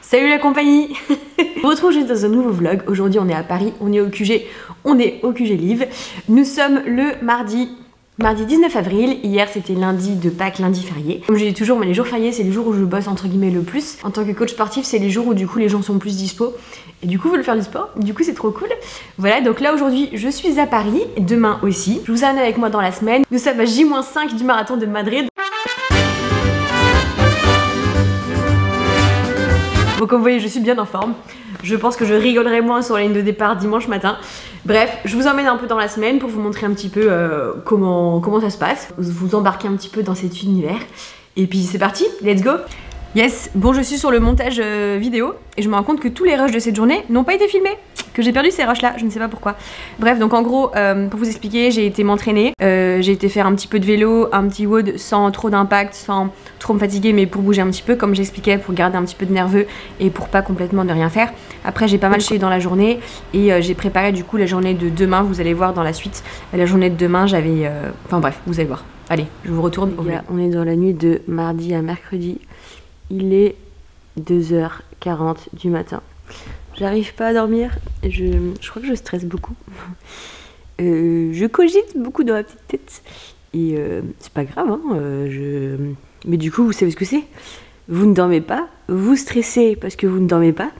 Salut la compagnie. Je vous retrouve juste dans un nouveau vlog. Aujourd'hui on est à Paris, on est au QG Live. Nous sommes le mardi 19 avril, hier c'était lundi de Pâques, lundi férié. Comme je dis toujours, mais les jours fériés c'est les jours où je bosse entre guillemets le plus. En tant que coach sportif c'est les jours où du coup les gens sont plus dispo. Et du coup vous voulez faire du sport, du coup c'est trop cool. Voilà, donc là aujourd'hui je suis à Paris, demain aussi. Je vous amène avec moi dans la semaine. Nous sommes à J-5 du marathon de Madrid. Bon, comme vous voyez je suis bien en forme. Je pense que je rigolerai moins sur la ligne de départ dimanche matin. Bref, je vous emmène un peu dans la semaine pour vous montrer un petit peu comment ça se passe. Vous embarquer un petit peu dans cet univers. Et puis c'est parti, let's go. Yes, bon je suis sur le montage vidéo et je me rends compte que tous les rushs de cette journée n'ont pas été filmés. Que j'ai perdu ces rushs là, je ne sais pas pourquoi. Bref, donc en gros, pour vous expliquer, j'ai été m'entraîner. J'ai été faire un petit peu de vélo, un petit WOD sans trop d'impact, sans trop me fatiguer, mais pour bouger un petit peu, comme j'expliquais, pour garder un petit peu de nerveux et pour pas complètement ne rien faire. Après, j'ai pas mal chié dans la journée et j'ai préparé du coup la journée de demain. Vous allez voir dans la suite, la journée de demain, j'avais... Enfin bref, vous allez voir. Allez, je vous retourne. On est dans la nuit de mardi à mercredi. Il est 2h40 du matin. J'arrive pas à dormir, je crois que je stresse beaucoup. Je cogite beaucoup dans ma petite tête. Et c'est pas grave, hein, mais du coup, vous savez ce que c'est? Vous ne dormez pas, vous stressez parce que vous ne dormez pas,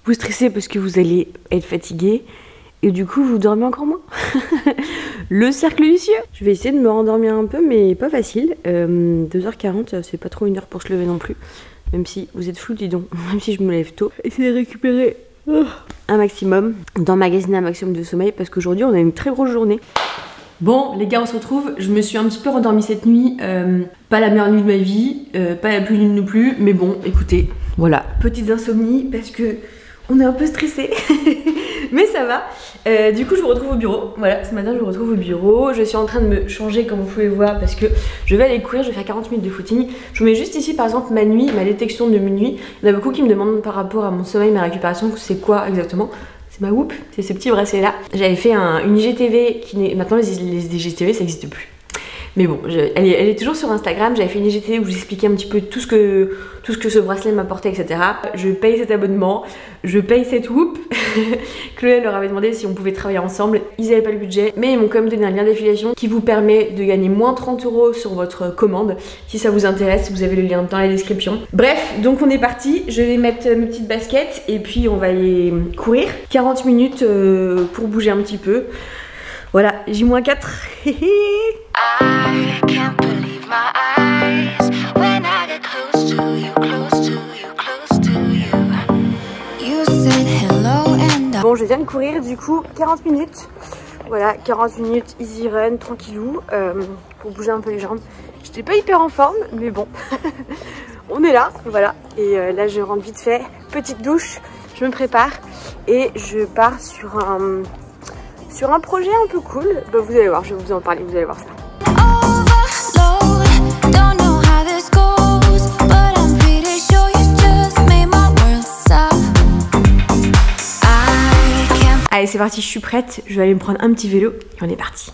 vous stressez parce que vous allez être fatigué, et du coup, vous dormez encore moins. Le cercle vicieux. Je vais essayer de me rendormir un peu, mais pas facile. 2h40, c'est pas trop une heure pour se lever non plus. Même si vous êtes flou, dis donc. Même si je me lève tôt. Essayez de récupérer un maximum, d'emmagasiner un maximum de sommeil, parce qu'aujourd'hui, on a une très grosse journée. Bon, les gars, on se retrouve. Je me suis un petit peu rendormie cette nuit. Pas la meilleure nuit de ma vie, pas la plus nulle non plus. Mais bon, écoutez, voilà. Petites insomnies, parce que on est un peu stressé. Mais ça va. Du coup, je vous retrouve au bureau. Voilà, ce matin, je vous retrouve au bureau. Je suis en train de me changer, comme vous pouvez voir, parce que je vais aller courir. Je vais faire 40 minutes de footing. Je vous mets juste ici, par exemple, ma nuit, ma détection de minuit. Il y en a beaucoup qui me demandent par rapport à mon sommeil, ma récupération, c'est quoi exactement. C'est ma Whoop, c'est ces petits bracelets là. J'avais fait une IGTV qui n'est... Maintenant, les IGTV, ça n'existe plus. Mais bon, elle est toujours sur Instagram. J'avais fait une IGTV où je vous expliquais un petit peu tout ce que ce bracelet m'apportait, etc. Je paye cet abonnement, je paye cette Whoop. Chloé leur avait demandé si on pouvait travailler ensemble. Ils n'avaient pas le budget, mais ils m'ont quand même donné un lien d'affiliation qui vous permet de gagner moins 30 € sur votre commande. Si ça vous intéresse, vous avez le lien dans la description. Bref, donc on est parti. Je vais mettre mes petites baskets et puis on va aller courir. 40 minutes pour bouger un petit peu. Voilà, J-4. I can't believe my eyes when I get close to you, close to you, close to you. You said hello and... Bon, je viens de courir du coup 40 minutes. Voilà, 40 minutes easy run, tranquillou, pour bouger un peu les jambes. J'étais pas hyper en forme, mais bon, on est là, voilà. Et là, je rentre vite fait, petite douche, je me prépare et je pars sur un projet un peu cool. Bah, vous allez voir, je vais vous en parler, vous allez voir ça. Allez, c'est parti, je suis prête. Je vais aller me prendre un petit vélo et on est parti.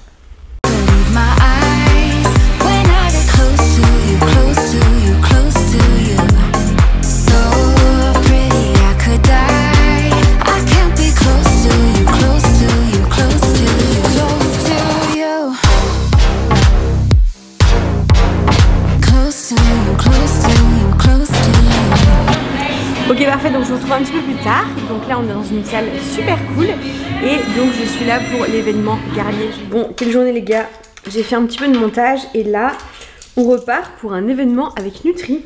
Ok, parfait, donc je vous retrouve un petit peu plus tard. Donc là on est dans une salle super cool. Et donc je suis là pour l'événement Garnier. Bon, quelle journée les gars. J'ai fait un petit peu de montage et là on repart pour un événement avec Nutri.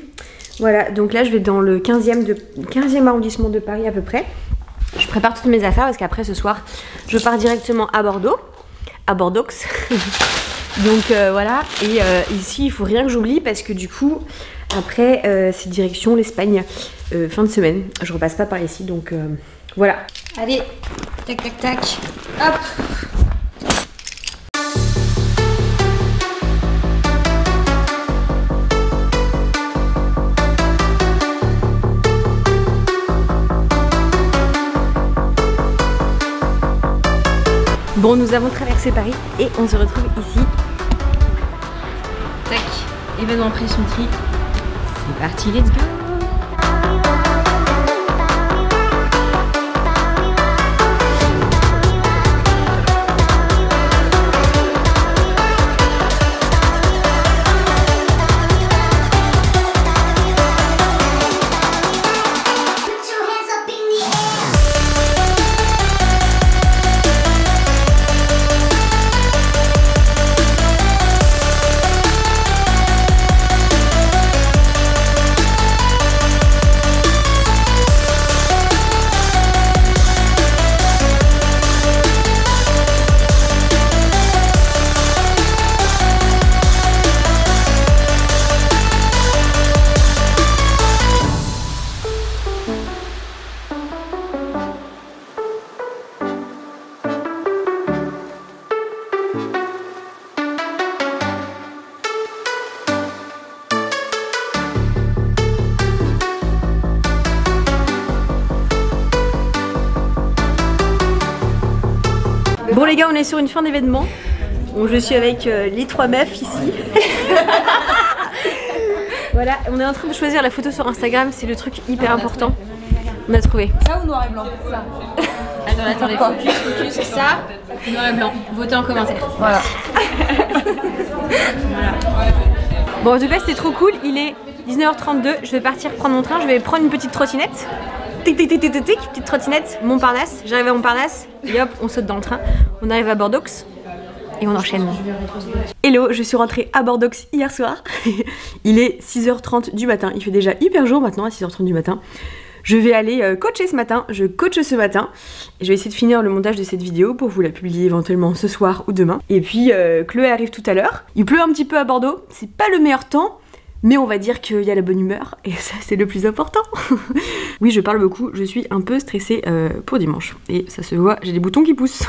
Voilà, donc là je vais dans le 15e arrondissement de Paris à peu près. Je prépare toutes mes affaires parce qu'après ce soir je pars directement à Bordeaux. À Bordeaux. Donc voilà, et ici il faut rien que j'oublie parce que du coup après c'est direction l'Espagne fin de semaine. Je repasse pas par ici donc voilà. Allez, tac tac tac, hop. Bon, nous avons traversé Paris et on se retrouve ici. Tac, événement presse Nutri. C'est parti, let's go. Bon les gars, on est sur une fin d'événement. Bon, je suis avec les 3 meufs ici. Voilà, on est en train de choisir la photo sur Instagram, c'est le truc hyper important. On a trouvé. Ça ou noir et blanc? Ça. Attendez, focus, c'est ça. Noir et blanc. Votez en commentaire. Voilà. Bon, en tout cas, c'était trop cool. Il est 19h32. Je vais partir prendre mon train. Je vais prendre une petite trottinette. Tic tic tic tic tic tic. Petite trottinette. Montparnasse. J'arrive à Montparnasse. Et hop, on saute dans le train. On arrive à Bordeaux. Et on enchaîne. Hello, je suis rentrée à Bordeaux hier soir. Il est 6h30 du matin. Il fait déjà hyper jour maintenant à 6h30 du matin. Je vais aller coacher ce matin, je coache ce matin et je vais essayer de finir le montage de cette vidéo pour vous la publier éventuellement ce soir ou demain. Et puis Chloé arrive tout à l'heure. Il pleut un petit peu à Bordeaux, c'est pas le meilleur temps, mais on va dire qu'il y a la bonne humeur et ça c'est le plus important. Oui, je parle beaucoup, je suis un peu stressée pour dimanche et ça se voit, j'ai des boutons qui poussent.